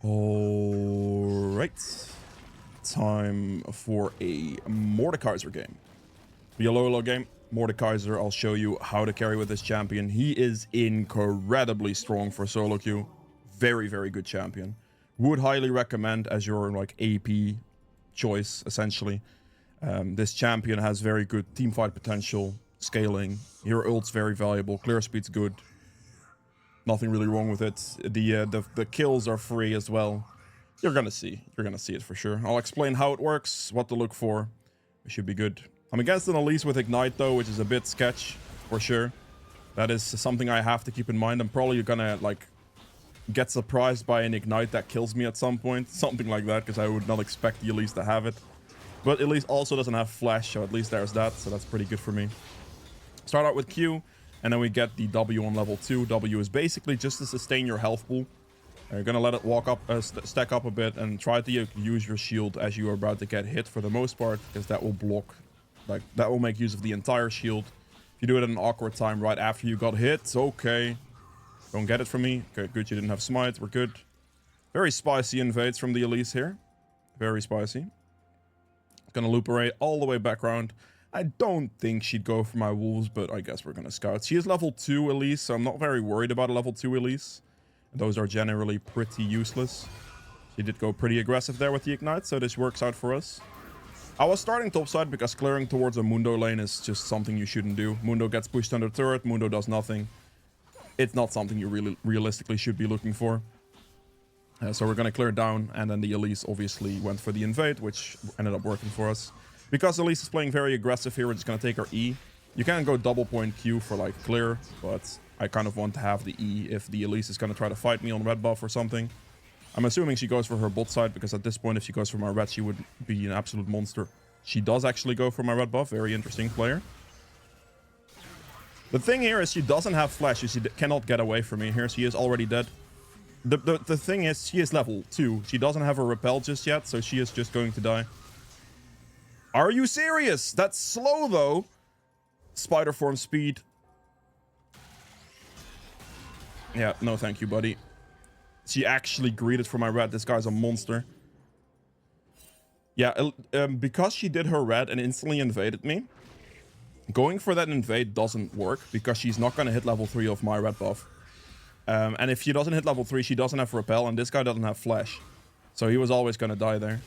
Alright. Time for a Mordekaiser game. Be a low game. Mordekaiser, I'll show you how to carry with this champion. He is incredibly strong for solo queue. Very, very good champion. Would highly recommend as your like AP choice, essentially. This champion has very good teamfight potential, scaling. Your ult's very valuable. Clear speed's good. Nothing really wrong with it. The kills are free as well. You're gonna see it for sure. I'll explain how it works, what to look for. It should be good. I'm against an Elise with Ignite though, which is a bit sketch for sure. That is something I have to keep in mind. I'm probably gonna like get surprised by an Ignite that kills me at some point, something like that, because I would not expect the Elise to have it. But Elise also doesn't have flash, so at least there's that, so that's pretty good for me. Start out with Q. And then we get the W on level 2. W is basically just to sustain your health pool. You're gonna let it walk up, stack up a bit, and try to use your shield as you are about to get hit for the most part, because that will block, like that will make use of the entire shield. If you do it at an awkward time right after you got hit, okay. Don't get it from me. Okay, good, you didn't have smite. We're good. Very spicy invades from the Elise here. Very spicy. Gonna loop array all the way back around. I don't think she'd go for my wolves, but I guess we're gonna scout. She is level 2 Elise, so I'm not very worried about a level 2 Elise. Those are generally pretty useless. She did go pretty aggressive there with the Ignite, so this works out for us. I was starting topside because clearing towards a Mundo lane is just something you shouldn't do. Mundo gets pushed under turret, Mundo does nothing. It's not something you really realistically should be looking for. So we're gonna clear down, and then the Elise obviously went for the invade, which ended up working for us. Because Elise is playing very aggressive here, we're just going to take her E. You can go double point Q for like clear, but I kind of want to have the E if the Elise is going to try to fight me on red buff or something. I'm assuming she goes for her bot side, because at this point if she goes for my red, she would be an absolute monster. She does actually go for my red buff. Very interesting player. The thing here is she doesn't have flash, so she cannot get away from me here. She is already dead. The thing is, she is level 2. She doesn't have her repel just yet, so she is just going to die. Are you serious? That's slow, though. Spider form speed. Yeah, no thank you, buddy. She actually greeted for my red. This guy's a monster. Yeah, because she did her red and instantly invaded me, going for that invade doesn't work, because she's not going to hit level 3 of my red buff. And if she doesn't hit level 3, she doesn't have repel, and this guy doesn't have flash. So he was always going to die there.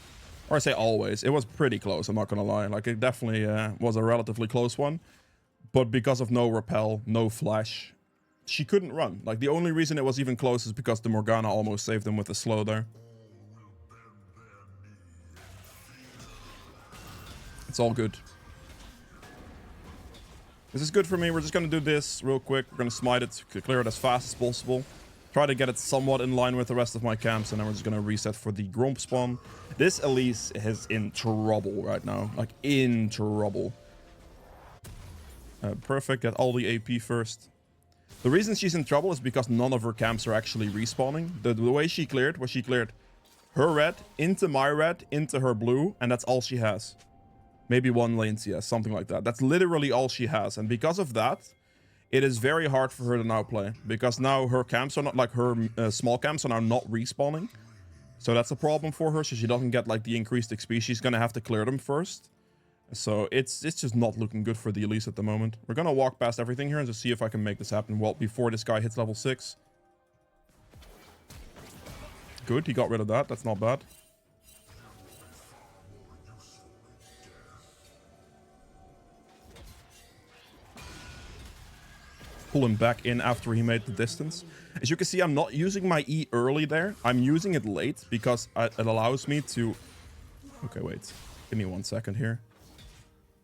Or I say always. It was pretty close, I'm not gonna lie. Like, it definitely was a relatively close one. But because of no repel, no flash, she couldn't run. Like, the only reason it was even close is because the Morgana almost saved him with a slow there. It's all good. This is good for me. We're just gonna do this real quick. We're gonna smite it, clear it as fast as possible. Try to get it somewhat in line with the rest of my camps, and then we're just gonna reset for the Gromp spawn. This Elise is in trouble right now. Like, in trouble. Perfect. Get all the AP first. The reason she's in trouble is because none of her camps are actually respawning. The way she cleared was she cleared her red into my red into her blue, and that's all she has. Maybe one lane CS, something like that. That's literally all she has, and because of that, it is very hard for her to now play, because now her camps are not, like her small camps are now not respawning. So that's a problem for her, so she doesn't get like the increased XP. She's gonna have to clear them first. So it's just not looking good for the Elise at the moment. We're gonna walk past everything here and just see if I can make this happen well before this guy hits level 6. Good, he got rid of that. That's not bad. Pull him back in after he made the distance. As you can see, I'm not using my E early there. I'm using it late because it allows me to... Okay, wait. Give me 1 second here.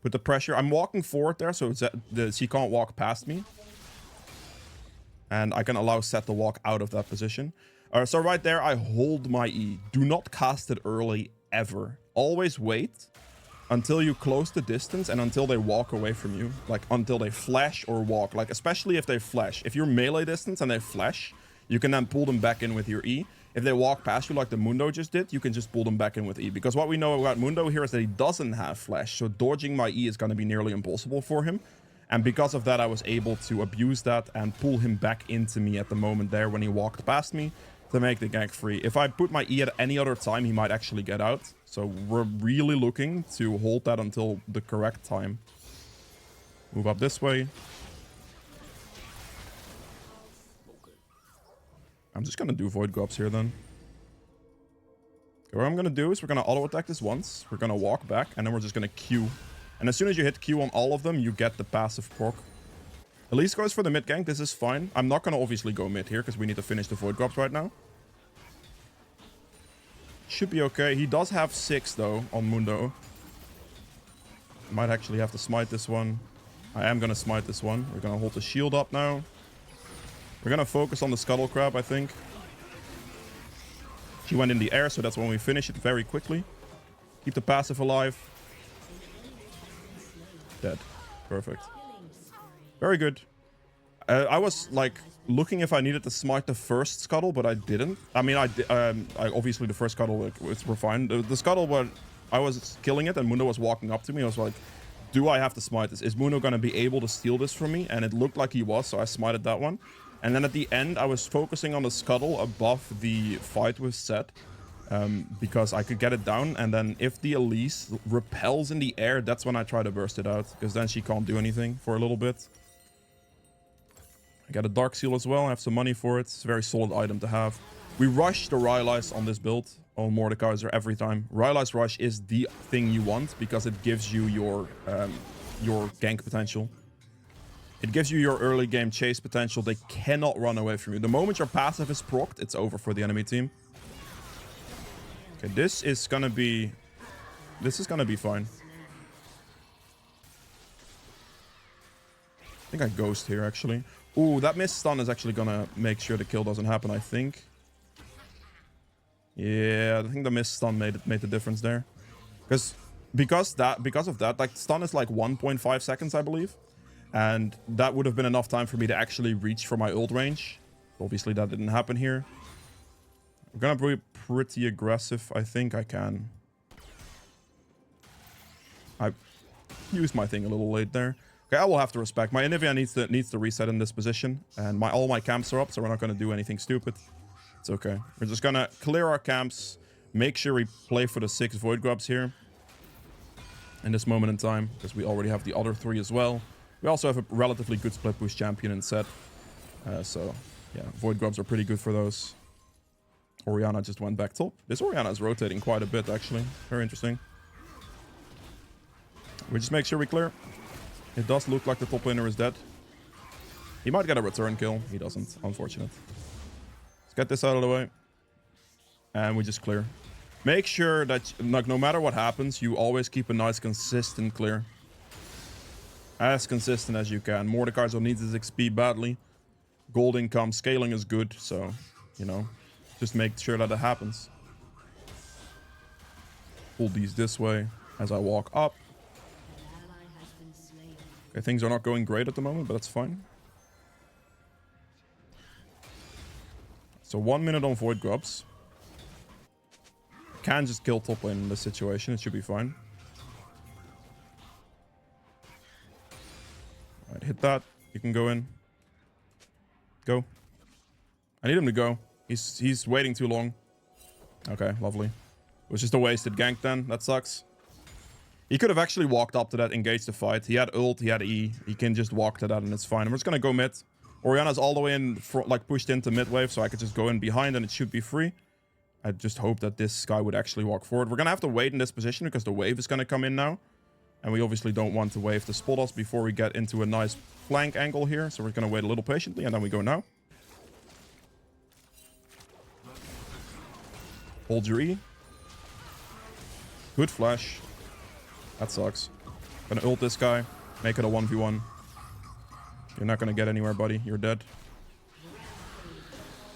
Put the pressure. I'm walking forward there, so she can't walk past me. And I can allow Set to walk out of that position. So right there, I hold my E. Do not cast it early, ever. Always wait until you close the distance and until they walk away from you. Like, until they flash or walk. Like, especially if they flash. If you're melee distance and they flash, you can then pull them back in with your E. If they walk past you like the Mundo just did, you can just pull them back in with E. Because what we know about Mundo here is that he doesn't have flash. So dodging my E is going to be nearly impossible for him. And because of that, I was able to abuse that and pull him back into me at the moment there when he walked past me. to make the gank free. If I put my E at any other time, he might actually get out. So we're really looking to hold that until the correct time. Move up this way. I'm just going to do voidgrubs here then. Okay, what I'm going to do is we're going to auto attack this once. We're going to walk back and then we're just going to Q. And as soon as you hit Q on all of them, you get the passive proc. Elise goes for the mid gank. This is fine. I'm not going to obviously go mid here because we need to finish the voidgrubs right now. Should be okay. He does have 6 though on Mundo. Might actually have to smite this one. I am going to smite this one. We're going to hold the shield up now. We're going to focus on the scuttle crab, I think. She went in the air, so that's when we finish it very quickly. Keep the passive alive. Dead. Perfect. Very good. I was like looking if I needed to smite the first scuttle, but I didn't. I mean, I obviously the first scuttle was fine. The scuttle where I was killing it and Mundo was walking up to me. I was like, do I have to smite this? Is Mundo going to be able to steal this from me? And it looked like he was, so I smited that one. And then at the end, I was focusing on the scuttle above the fight with Set. Because I could get it down, and then if the Elise repels in the air, that's when I try to burst it out, because then she can't do anything for a little bit. I got a Dark Seal as well. I have some money for it. It's a very solid item to have. We rush the Rylai's on this build, on Mordekaiser every time. Rylai's rush is the thing you want, because it gives you your gank potential. It gives you your early game chase potential. They cannot run away from you. The moment your passive is procced, it's over for the enemy team. Okay, this is gonna be fine. I think I ghost here, actually. Ooh, that missed stun is actually gonna make sure the kill doesn't happen, I think. Yeah, I think the missed stun made the difference there. Because of that, like, stun is like 1.5 seconds, I believe. And that would have been enough time for me to actually reach for my ult range. Obviously, that didn't happen here. We're gonna be pretty aggressive. I think I can. I used my thing a little late there. Okay, I will have to respect. My Anivia needs to reset in this position. And all my camps are up, so we're not gonna do anything stupid. It's okay. We're just gonna clear our camps. Make sure we play for the 6 voidgrubs here. In this moment in time. Because we already have the other 3 as well. We also have a relatively good split push champion in set. So, yeah, voidgrubs are pretty good for those. Orianna just went back top. This Orianna is rotating quite a bit, actually. Very interesting. We just make sure we clear. It does look like the top laner is dead. He might get a return kill. He doesn't. Unfortunate. Let's get this out of the way. And we just clear. Make sure that, like, no matter what happens, you always keep a nice, consistent clear. As consistent as you can. Mordekaiser needs his XP badly. Gold income, scaling is good, so, you know. Just make sure that it happens. Pull these this way as I walk up. Okay, things are not going great at the moment, but that's fine. So 1 minute on voidgrubs. Can just kill top lane in this situation. It should be fine. Alright, hit that. You can go in. Go. I need him to go. He's waiting too long. Okay, lovely. It was just a wasted gank then. That sucks. He could have actually walked up to that, engaged the fight. He had ult, he had E. He can just walk to that and it's fine. I'm just gonna go mid. Orianna's all the way in, like pushed into mid wave, so I could just go in behind and it should be free. I just hope that this guy would actually walk forward. We're gonna have to wait in this position because the wave is gonna come in now. And we obviously don't want the wave to spot us before we get into a nice flank angle here. So we're gonna wait a little patiently and then we go now. Hold your E. Good flash. That sucks. Gonna ult this guy. Make it a 1v1. You're not gonna get anywhere, buddy. You're dead.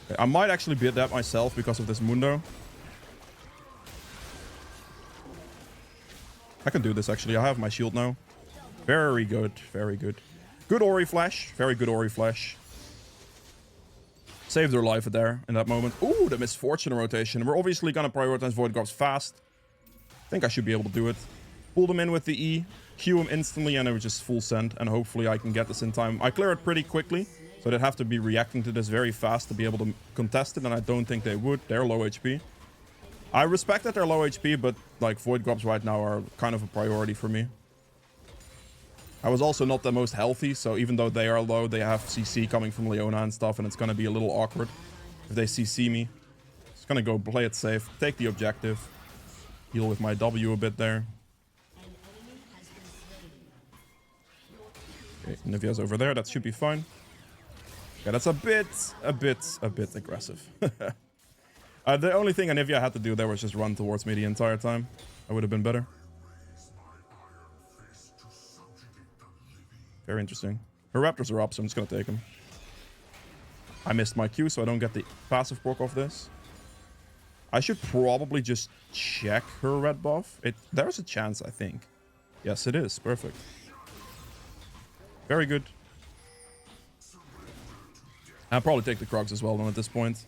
Okay, I might actually beat that myself because of this Mundo. I can do this, actually. I have my shield now. Very good. Very good. Good Ori flash. Very good Ori flash. Saved their life there in that moment. Ooh, the misfortune rotation. We're obviously going to prioritize voidgrubs fast. I think I should be able to do it. Pull them in with the E. Q them instantly and it was just full send. And hopefully I can get this in time. I clear it pretty quickly. So they'd have to be reacting to this very fast to be able to contest it, and I don't think they would. They're low HP. I respect that they're low HP, but like voidgrubs right now are kind of a priority for me. I was also not the most healthy, so even though they are low, they have CC coming from Leona and stuff, and it's going to be a little awkward if they CC me. Just going to go play it safe, take the objective, heal with my W a bit there. Okay, Nivea's over there, that should be fine. Okay, that's a bit aggressive. The only thing Anivia had to do there was just run towards me the entire time. That would have been better. Very interesting. Her raptors are up, so I'm just going to take them. I missed my Q, so I don't get the passive proc off this. I should probably just check her red buff. There's a chance, I think. Yes, it is. Perfect. Very good. I'll probably take the Crocs as well, then, at this point.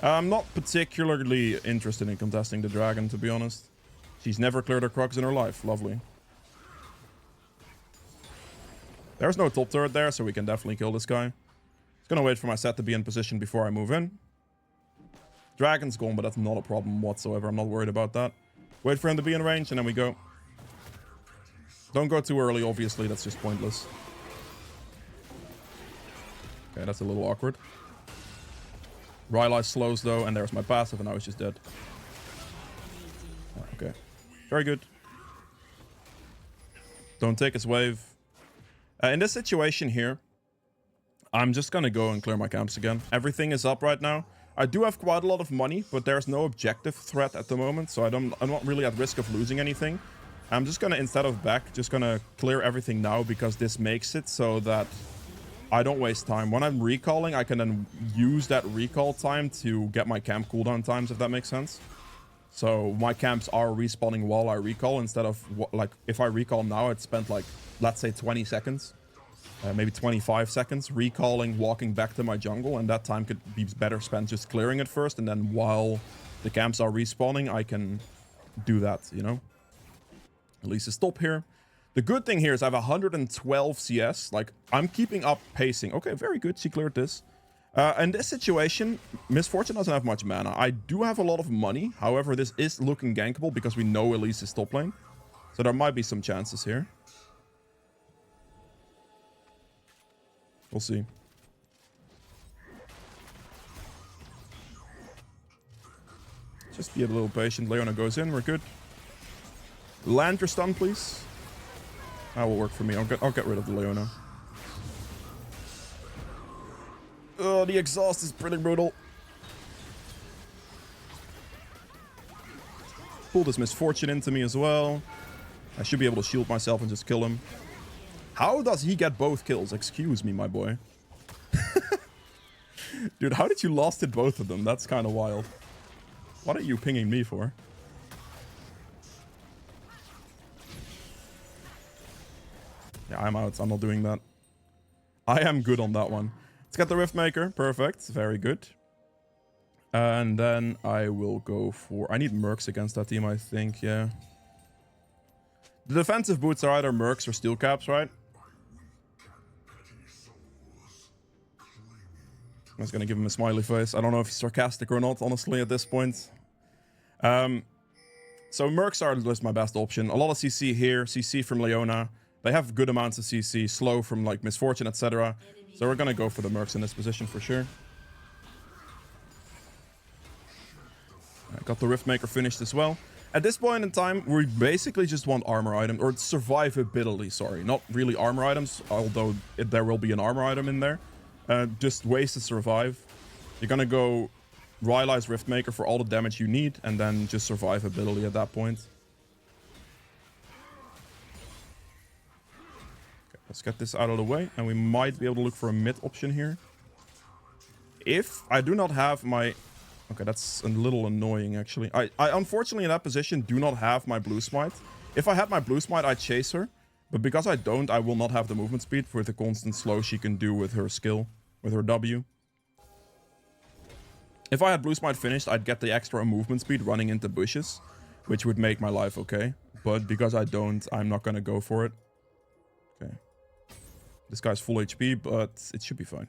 I'm not particularly interested in contesting the dragon, to be honest. She's never cleared her Crocs in her life. Lovely. There's no top turret there, so we can definitely kill this guy. Just gonna wait for my set to be in position before I move in. Dragon's gone, but that's not a problem whatsoever. I'm not worried about that. Wait for him to be in range, and then we go. Don't go too early, obviously. That's just pointless. Okay, that's a little awkward. Rylai slows, though, and there's my passive, and now he's just dead. Okay. Very good. Don't take his wave. In this situation here, I'm just gonna go and clear my camps again. Everything is up right now. I do have quite a lot of money, but there's no objective threat at the moment, so I'm not really at risk of losing anything. I'm just gonna, instead of back, just gonna clear everything now, because this makes it so that I don't waste time. When I'm recalling, I can then use that recall time to get my camp cooldown times, if that makes sense. So my camps are respawning while I recall, instead of, like, if I recall now, it's spent, like, let's say 20 seconds. Maybe 25 seconds recalling, walking back to my jungle, and that time could be better spent just clearing it first, and then while the camps are respawning, I can do that, you know? At least a stop here. The good thing here is I have 112 CS. Like, I'm keeping up pacing. Okay, very good. She cleared this. In this situation, Miss Fortune doesn't have much mana. I do have a lot of money. However, this is looking gankable because we know Elise is top lane. So there might be some chances here. We'll see. Just be a little patient. Leona goes in. We're good. Land your stun, please. That will work for me. I'll get rid of the Leona. Oh, the exhaust is pretty brutal. Pull this Misfortune into me as well. I should be able to shield myself and just kill him. How does he get both kills? Excuse me, my boy. Dude, how did you last hit both of them? That's kind of wild. What are you pinging me for? Yeah, I'm out. I'm not doing that. I am good on that one. Let's get the Riftmaker. Perfect. Very good. And then I will go for... I need Mercs against that team, I think. Yeah. The defensive boots are either Mercs or Steel Caps, right? I was going to give him a smiley face. I don't know if he's sarcastic or not, honestly, at this point. So Mercs are just my best option. A lot of CC here. CC from Leona. They have good amounts of CC. Slow from, like, Misfortune, etc. So we're going to go for the Mercs in this position for sure. I got the Riftmaker finished as well. At this point in time, we basically just want armor items, or survivability, sorry. Not really armor items, although there will be an armor item in there. Just ways to survive. You're gonna go Rylai's Riftmaker for all the damage you need, and then just survivability at that point. Okay, let's get this out of the way, and we might be able to look for a mid option here. If I do not have my... Okay, that's a little annoying, actually. I unfortunately, in that position, do not have my Blue Smite. If I had my Blue Smite, I'd chase her. But because I don't, I will not have the movement speed for the constant slow she can do with her skill, with her W. If I had Blue Smite finished, I'd get the extra movement speed running into bushes, which would make my life okay. But because I don't, I'm not going to go for it. Okay. This guy's full HP, but it should be fine.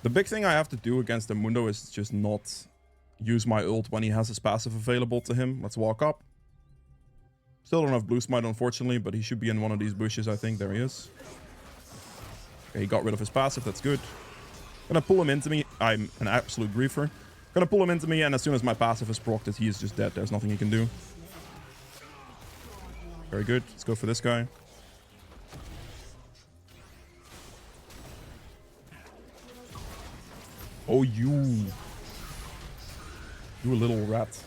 The big thing I have to do against the Mundo is just not use my ult when he has his passive available to him. Let's walk up. Still don't have blue smite, unfortunately, but he should be in one of these bushes, I think. There he is. Okay, he got rid of his passive. That's good. Gonna pull him into me. I'm an absolute griefer. Gonna pull him into me, and as soon as my passive is procced, he is just dead. There's nothing he can do. Very good. Let's go for this guy. Oh, you little rat.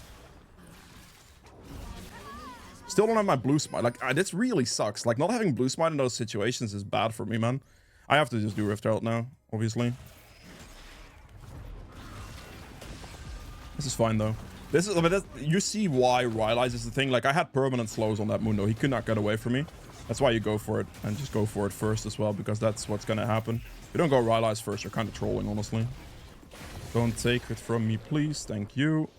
Still don't have my blue smite. Like, this really sucks. Like, not having blue smite in those situations is bad for me, man. I have to just do Rift Herald now, obviously. This is fine, though. This is, I mean, you see why Rylai's is the thing. Like, I had permanent slows on that Mundo. He could not get away from me. That's why you go for it, and just go for it first as well, because that's what's gonna happen. If you don't go Rylai's first, you're kind of trolling, honestly. Don't take it from me, please. Thank you.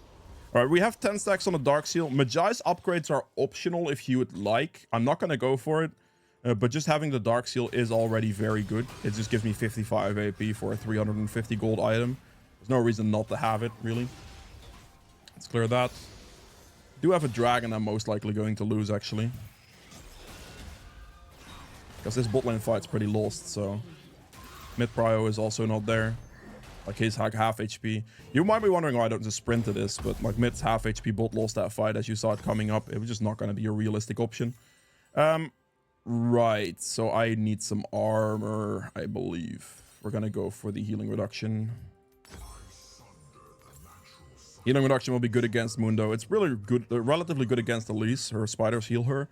All right, we have 10 stacks on the Dark Seal. Mejai's upgrades are optional if you would like. I'm not going to go for it, but just having the Dark Seal is already very good. It just gives me 55 AP for a 350 gold item. There's no reason not to have it, really. Let's clear that. Do have a dragon I'm most likely going to lose, actually. Because this bot lane fight's pretty lost, so... Mid prio is also not there. Like, he's like half HP. You might be wondering why I don't just sprint to this, but like mid's half HP bot lost that fight as you saw it coming up. It was just not going to be a realistic option. Right, so I need some armor, I believe. We're going to go for the healing reduction. Healing reduction will be good against Mundo. It's really good, relatively good against Elise. Her spiders heal her.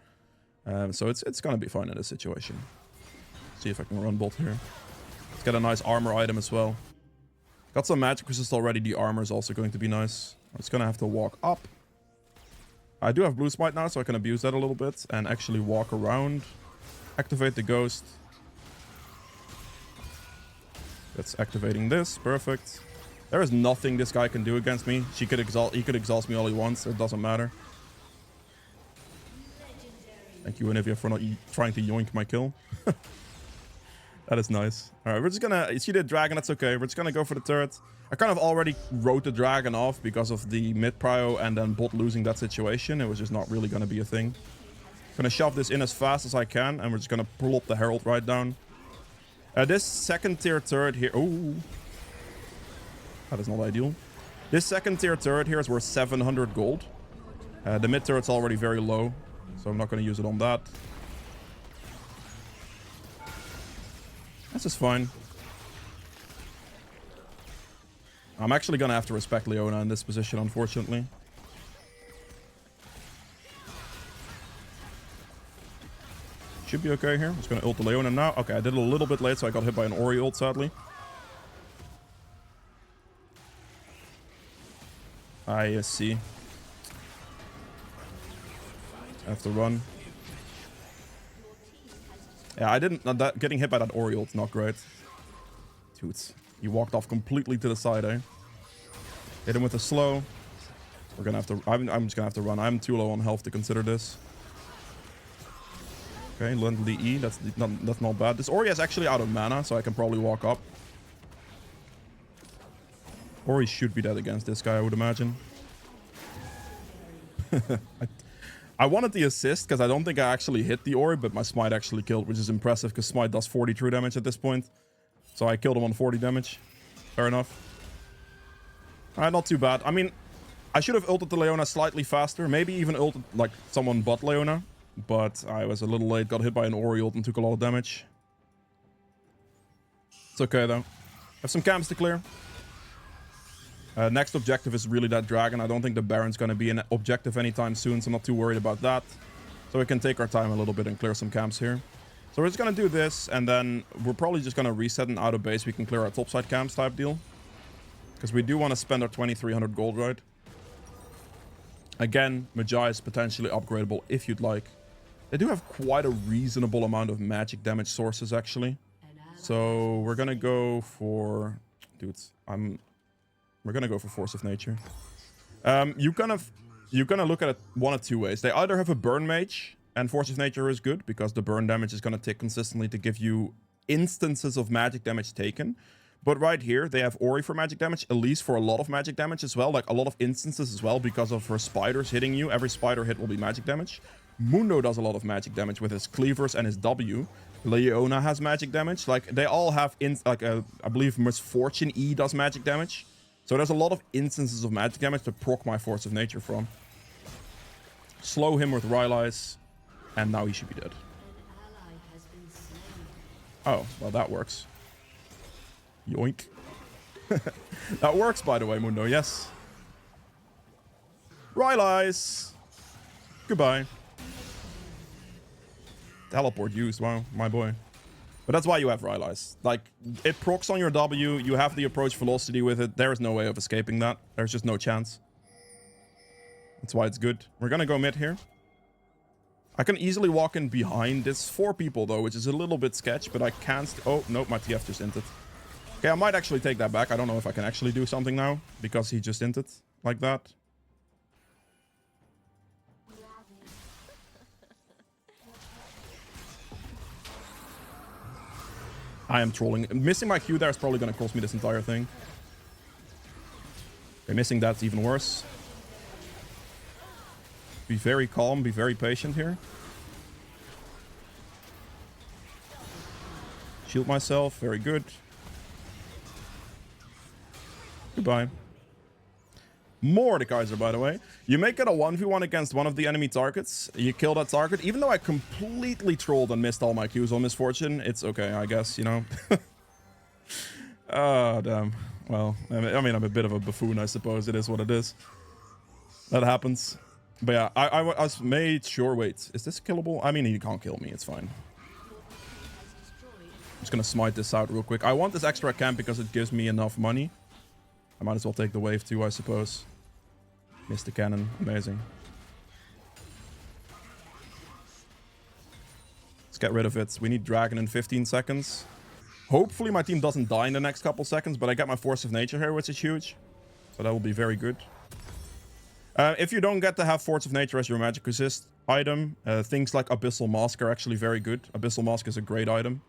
So it's going to be fine in this situation. See if I can run bot here. Let's get a nice armor item as well. Got some magic resist already. The armor is also going to be nice. I'm just going to have to walk up. I do have blue smite now, so I can abuse that a little bit and actually walk around. Activate the ghost. That's activating this. Perfect. There is nothing this guy can do against me. He could exhaust me all he wants. It doesn't matter. Thank you, Anivia, for not trying to yoink my kill. That is nice. All right, we're just gonna... You see the dragon? That's okay. We're just gonna go for the turret. I kind of already wrote the dragon off because of the mid prio and then bot losing that situation. It was just not really gonna be a thing. Gonna shove this in as fast as I can, and we're just gonna pull up the herald right down. This second tier turret here... Oh, that is not ideal. This second tier turret here is worth 700 gold. The mid turret's already very low, so I'm not gonna use it on that. This is fine. I'm actually gonna have to respect Leona in this position, unfortunately. Should be okay here. I'm just gonna ult the Leona now. Okay, I did it a little bit late, so I got hit by an Ori ult, sadly. I see. I have to run. Yeah, I didn't... getting hit by that Ori ult, not great. Dude, he walked off completely to the side, eh? Hit him with a slow. We're gonna have to... I'm just gonna have to run. I'm too low on health to consider this. Okay, land the E. That's not bad. This Ori is actually out of mana, so I can probably walk up. Ori should be dead against this guy, I would imagine. I wanted the assist because I don't think I actually hit the Ori, but my smite actually killed, which is impressive because smite does 40 true damage at this point. So I killed him on 40 damage. Fair enough. Alright, not too bad. I mean, I should have ulted the Leona slightly faster. Maybe even ulted like someone but Leona. But I was a little late, got hit by an Ori ult and took a lot of damage. It's okay though. Have some camps to clear. Next objective is really that dragon. I don't think the Baron's going to be an objective anytime soon, so I'm not too worried about that. So we can take our time a little bit and clear some camps here. So we're just going to do this, and then we're probably just going to reset and out of base. We can clear our topside camps type deal. Because we do want to spend our 2300 gold, right? Again, Mejai is potentially upgradable if you'd like. They do have quite a reasonable amount of magic damage sources, actually. So we're going to go for... Dudes, we're gonna go for Force of Nature. You're gonna look at it one of two ways. They either have a Burn Mage and Force of Nature is good because the burn damage is going to tick consistently to give you instances of magic damage taken. But right here, they have Ori for magic damage, Elise for a lot of magic damage as well, like a lot of instances as well because of her spiders hitting you. Every spider hit will be magic damage. Mundo does a lot of magic damage with his cleavers and his W. Leona has magic damage. Like, they all have, I believe Misfortune E does magic damage. So there's a lot of instances of magic damage to proc my Force of Nature from. Slow him with Rylai's, and now he should be dead. Oh, well, that works. Yoink. That works, by the way, Mundo, yes. Rylai's. Goodbye. Teleport used, wow, my boy. But that's why you have Rylai's. Like, it procs on your W, you have the approach velocity with it. There is no way of escaping that. There's just no chance. That's why it's good. We're gonna go mid here. I can easily walk in behind. There's 4 people, though, which is a little bit sketch, but I can't... Oh, no, my TF just inted. Okay, I might actually take that back. I don't know if I can actually do something now, because he just inted like that. I am trolling. Missing my Q there is probably going to cost me this entire thing. Okay, missing that's even worse. Be very calm, be very patient here. Shield myself, very good. Goodbye. Mordekaiser, by the way. You make it a 1v1 against one of the enemy targets. You kill that target. Even though I completely trolled and missed all my Qs on Misfortune, it's okay, I guess, you know. Oh, damn. Well, I mean, I'm a bit of a buffoon, I suppose. It is what it is. That happens. But yeah, I was made sure... Wait, is this killable? I mean, he can't kill me. It's fine. I'm just gonna smite this out real quick. I want this extra camp because it gives me enough money. I might as well take the wave too, I suppose. Missed the cannon. Amazing. Let's get rid of it. We need Dragon in 15 seconds. Hopefully my team doesn't die in the next couple seconds, but I get my Force of Nature here, which is huge. So that will be very good. If you don't get to have Force of Nature as your magic resist item, things like Abyssal Mask are actually very good. Abyssal Mask is a great item.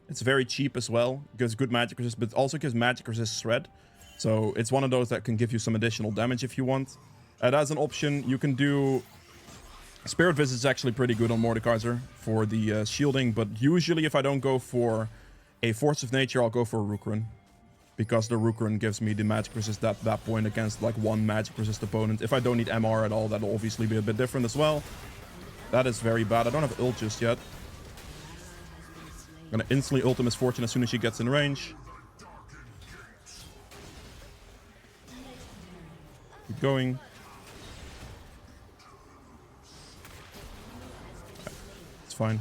It's very cheap as well. It gives good magic resist, but also gives magic resist shred. So it's one of those that can give you some additional damage if you want. As an option, you can do... Spirit Visit is actually pretty good on Mordekaiser for the shielding, but usually if I don't go for a Force of Nature, I'll go for a Rukran. Because the Rukran gives me the magic resist at that point against like one magic resist opponent. If I don't need MR at all, that'll obviously be a bit different as well. That is very bad. I don't have ult just yet. I'm gonna instantly ult Misfortune as soon as she gets in range. Keep going. It's fine.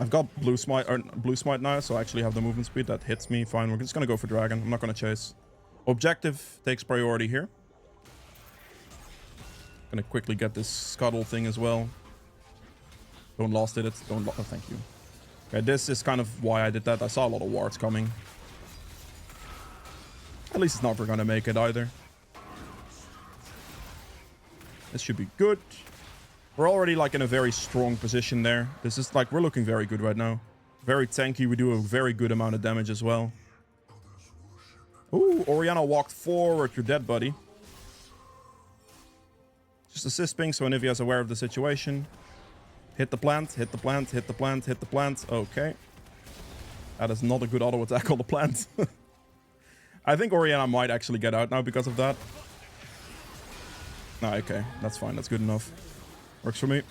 I've got blue smite now, so I actually have the movement speed that hits me. Fine, we're just gonna go for Dragon. I'm not gonna chase. Objective takes priority here. Gonna quickly get this scuttle thing as well. Don't lost it. Don't. Oh, thank you. Okay, this is kind of why I did that. I saw a lot of wards coming. At least it's not we're gonna make it either. This should be good. We're already like in a very strong position there. This is like, we're looking very good right now. Very tanky. We do a very good amount of damage as well. Ooh, Orianna walked forward. You're dead, buddy. Just assist ping so Anivia is aware of the situation. Hit the plant, hit the plant, hit the plant, hit the plant. Okay. That is not a good auto attack on the plant. I think Orianna might actually get out now because of that. No, okay. That's fine. That's good enough. Works for me.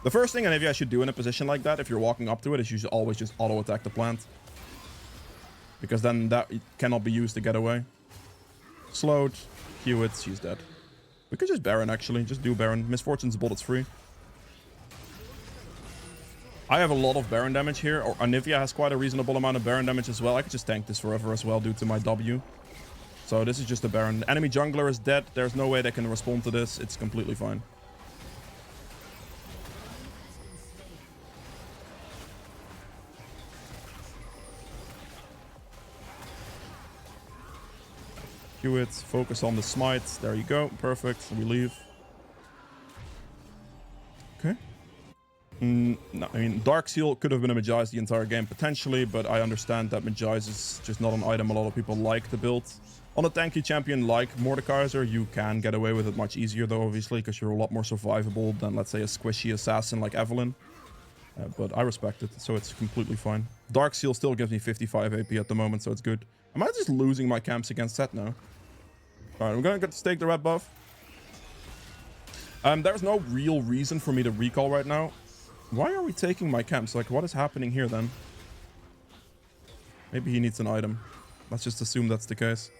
The first thing Anivia should do in a position like that, if you're walking up to it, is you should always just auto-attack the plant. Because then that cannot be used to get away. Slowed. Q it. She's dead. We could just Baron, actually. Just do Baron. Misfortune's bullets free. I have a lot of Baron damage here. Or Anivia has quite a reasonable amount of Baron damage as well. I could just tank this forever as well due to my W. So this is just a Baron. The enemy jungler is dead. There's no way they can respond to this. It's completely fine. Q it. Focus on the smite. There you go. Perfect. We leave. No, I mean, Dark Seal could have been a Magize the entire game potentially, but I understand that Magize is just not an item a lot of people like to build. On a tanky champion like Mordekaiser, you can get away with it much easier though, obviously, because you're a lot more survivable than, let's say, a squishy assassin like Evelyn. But I respect it, so it's completely fine. Dark Seal still gives me 55 AP at the moment, so it's good. Am I just losing my camps against Set now? Alright, I'm gonna get to stake the red buff. There's no real reason for me to recall right now. Why are we taking my camps? Like, what is happening here then? Maybe he needs an item. Let's just assume that's the case.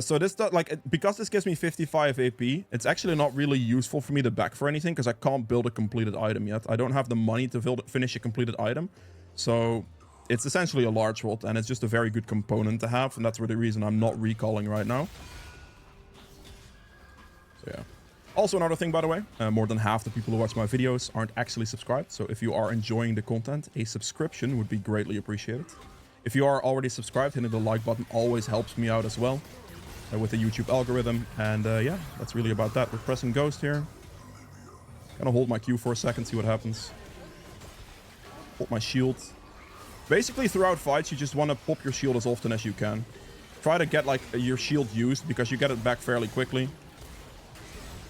So this does, like, because this gives me 55 AP, it's actually not really useful for me to back for anything because I can't build a completed item yet. I don't have the money to finish a completed item. So it's essentially a large world, and it's just a very good component to have, and that's the reason I'm not recalling right now. So yeah. Also, another thing, by the way, more than half the people who watch my videos aren't actually subscribed. So if you are enjoying the content, a subscription would be greatly appreciated. If you are already subscribed, hitting the like button always helps me out as well with the YouTube algorithm. And yeah, that's really about that. We're pressing Ghost here. Gonna hold my Q for a second, see what happens. Hold my shield. Basically, throughout fights, you just want to pop your shield as often as you can. Try to get like your shield used because you get it back fairly quickly.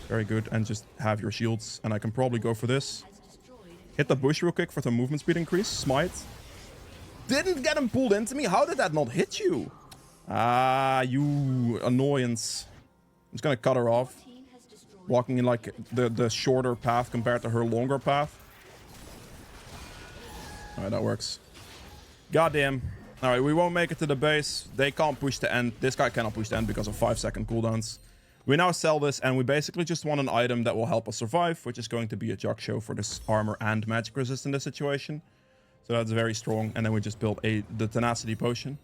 Very good, and just have your shields. And I can probably go for this. Hit the bush real quick for some movement speed increase. Smite. Didn't get him pulled into me. How did that not hit you? Ah, you annoyance. I'm just gonna cut her off. Walking in like the shorter path compared to her longer path. Alright, that works. Goddamn. Alright, we won't make it to the base. They can't push the end. This guy cannot push the end because of 5-second cooldowns. We now sell this, and we basically just want an item that will help us survive, which is going to be a Jug Show for this armor and magic resist in this situation. So that's very strong. And then we just build the Tenacity Potion.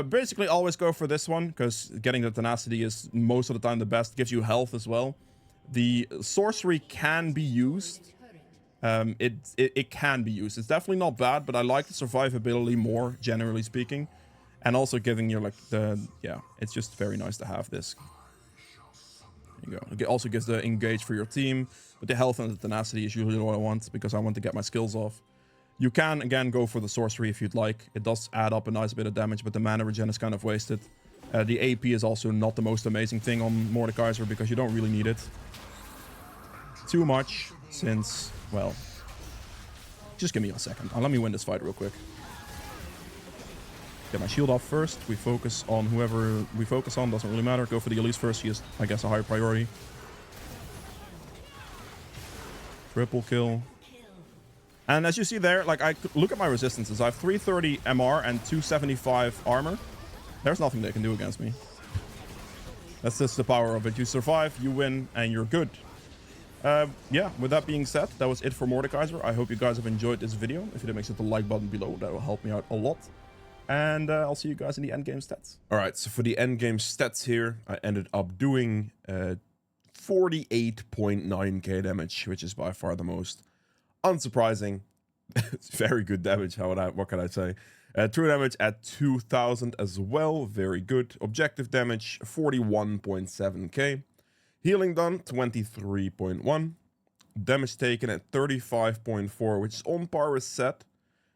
Basically, always go for this one, because getting the Tenacity is most of the time the best. Gives you health as well. The Sorcery can be used. It can be used. It's definitely not bad, but I like the survivability more, generally speaking. And also giving you, like, yeah, it's just very nice to have this. There you go. It also gives the engage for your team, but the health and the tenacity is usually what I want because I want to get my skills off. You can, again, go for the sorcery if you'd like. It does add up a nice bit of damage, but the mana regen is kind of wasted. The AP is also not the most amazing thing on Mordekaiser because you don't really need it too much since, well, just give me a second. Let me win this fight real quick. Get my shield off first. We focus on whoever we focus on. Doesn't really matter. Go for the Elise first. He is, I guess, a higher priority. Triple kill. And as you see there, like, I look at my resistances. I have 330 MR and 275 armor. There's nothing they can do against me. That's just the power of it. You survive, you win, and you're good. Yeah, with that being said, that was it for Mordekaiser. I hope you guys have enjoyed this video. If you did, make sure to like button below. That will help me out a lot. And I'll see you guys in the endgame stats. All right, so for the endgame stats here, I ended up doing 48.9k damage, which is by far the most. Unsurprising. It's very good damage. What can I say? True damage at 2000 as well. Very good. Objective damage 41.7k. Healing done 23.1. Damage taken at 35.4, which is on par with set.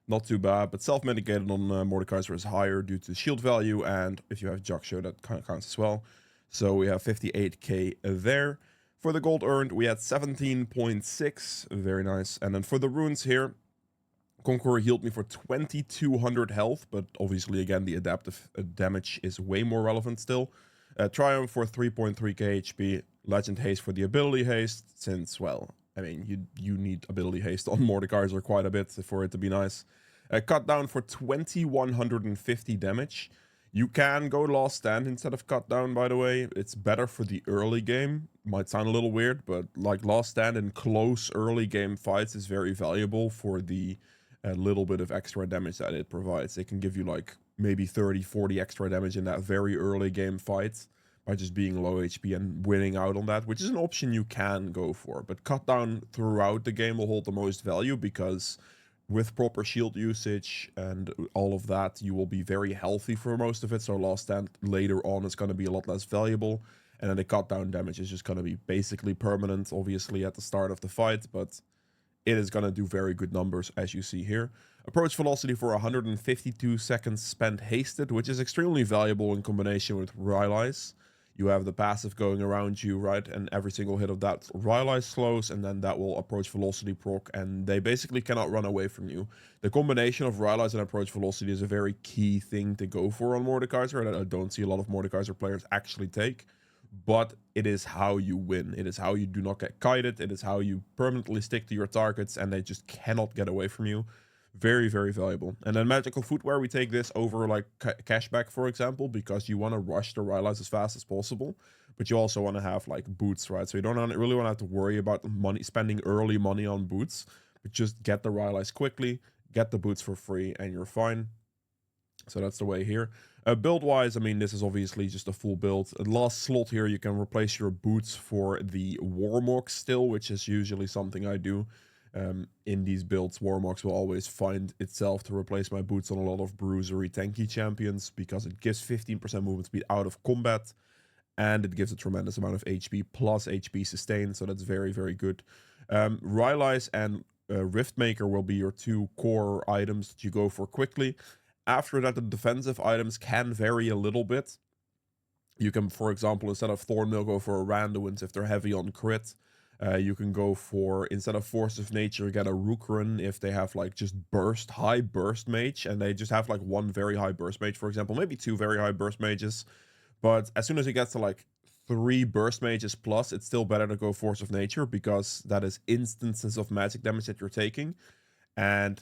Not too bad, but self-medicated on Mordekaiser is higher due to shield value, and if you have Jug Show, that kind of counts as well. So we have 58k there. For the gold earned, we had 17.6, very nice. And then for the runes here, Conqueror healed me for 2200 health, but obviously, again, the adaptive damage is way more relevant still. Triumph for 3.3k HP, Legend Haste for the ability haste, since, well, I mean, you need ability haste on Mordekaiser quite a bit for it to be nice. Cut down for 2150 damage. You can go Last Stand instead of Cut Down, by the way. It's better for the early game. Might sound a little weird, but like Last Stand in close early game fights is very valuable for the little bit of extra damage that it provides. It can give you like maybe 30, 40 extra damage in that very early game fight by just being low HP and winning out on that, which is an option you can go for. But Cut Down throughout the game will hold the most value because with proper shield usage and all of that, you will be very healthy for most of it. So Last Stand later on is going to be a lot less valuable. And then the Cut Down damage is just going to be basically permanent, obviously, at the start of the fight. But it is going to do very good numbers, as you see here. Approach velocity for 152 seconds spent hasted, which is extremely valuable in combination with Rylai's. You have the passive going around you, right? And every single hit of that Rylai slows, and then that will approach velocity proc, and they basically cannot run away from you. The combination of Rylai's and approach velocity is a very key thing to go for on Mordekaiser, and I don't see a lot of Mordekaiser players actually take. But it is how you win. It is how you do not get kited. It is how you permanently stick to your targets, and they just cannot get away from you. Very, very valuable. And then magical footwear, we take this over like cashback, for example, because you want to rush the Rylai's as fast as possible, but you also want to have like boots, right? So you don't really want to have to worry about spending early money on boots, but just get the Rylai's quickly, get the boots for free, and you're fine. So that's the way here. Build-wise, I mean, this is obviously just a full build. Last slot here, you can replace your boots for the Warmog still, which is usually something I do. In these builds, Warmogs will always find itself to replace my boots on a lot of bruisery tanky champions, because it gives 15% movement speed out of combat, and it gives a tremendous amount of HP plus HP sustain, so that's very, very good. Rylai's and Riftmaker will be your two core items that you go for quickly. After that, the defensive items can vary a little bit. You can, for example, instead of Thornmail, go for a Randuin's if they're heavy on crit. You can go for, instead of Force of Nature, get a Rukran if they have like just high burst mage, and they just have like one very high burst mage, for example, maybe two very high burst mages. But as soon as it gets to like 3 burst mages plus, it's still better to go Force of Nature, because that is instances of magic damage that you're taking. And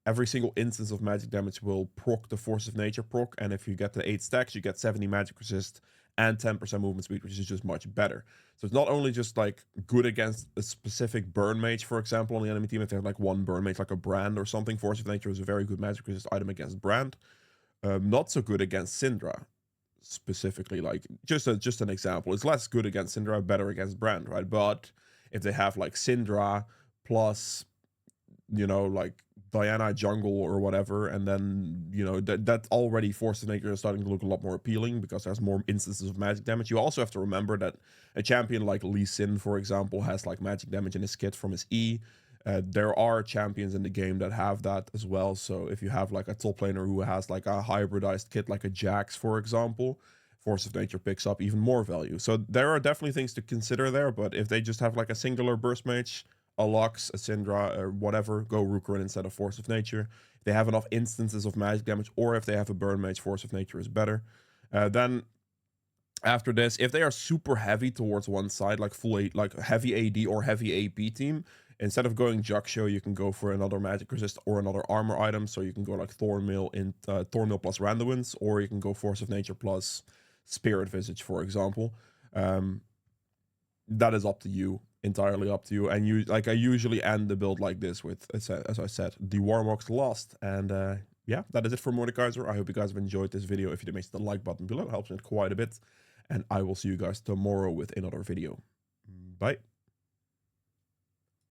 every single instance of magic damage will proc the Force of Nature proc, and if you get to 8 stacks, you get 70 magic resist and 10% movement speed, which is just much better. So it's not only just like good against a specific burn mage, for example, on the enemy team. If they have like one burn mage, like a Brand or something, Force of Nature is a very good magic resist item against Brand. Not so good against Syndra, specifically. Like just an example. It's less good against Syndra, better against Brand, right? But if they have like Syndra plus, you know, like Diana jungle or whatever, and then, you know, that already Force of Nature is starting to look a lot more appealing, because there's more instances of magic damage. You also have to remember that a champion like Lee Sin, for example, has like magic damage in his kit from his E. There are champions in the game that have that as well. So if you have like a top laner who has like a hybridized kit, like a Jax, for example, Force of Nature picks up even more value. So there are definitely things to consider there, but if they just have like a singular burst mage, a Lux, a Syndra, or whatever, go Rukran instead of Force of Nature. If they have enough instances of magic damage, or if they have a burn mage, Force of Nature is better. Then after this, if they are super heavy towards one side, like like heavy AD or heavy AP team, instead of going Jaksho, you can go for another magic resist or another armor item. So you can go like Thornmail plus Randuin's, or you can go Force of Nature plus Spirit Visage, for example. That is up to you, entirely up to you. And you, like, I usually end the build like this with, as I said, the Warmogs lost. And yeah, that is it for Mordekaiser. I hope you guys have enjoyed this video. If you did, make the like button below, it helps me quite a bit. And I will see you guys tomorrow with another video. Bye.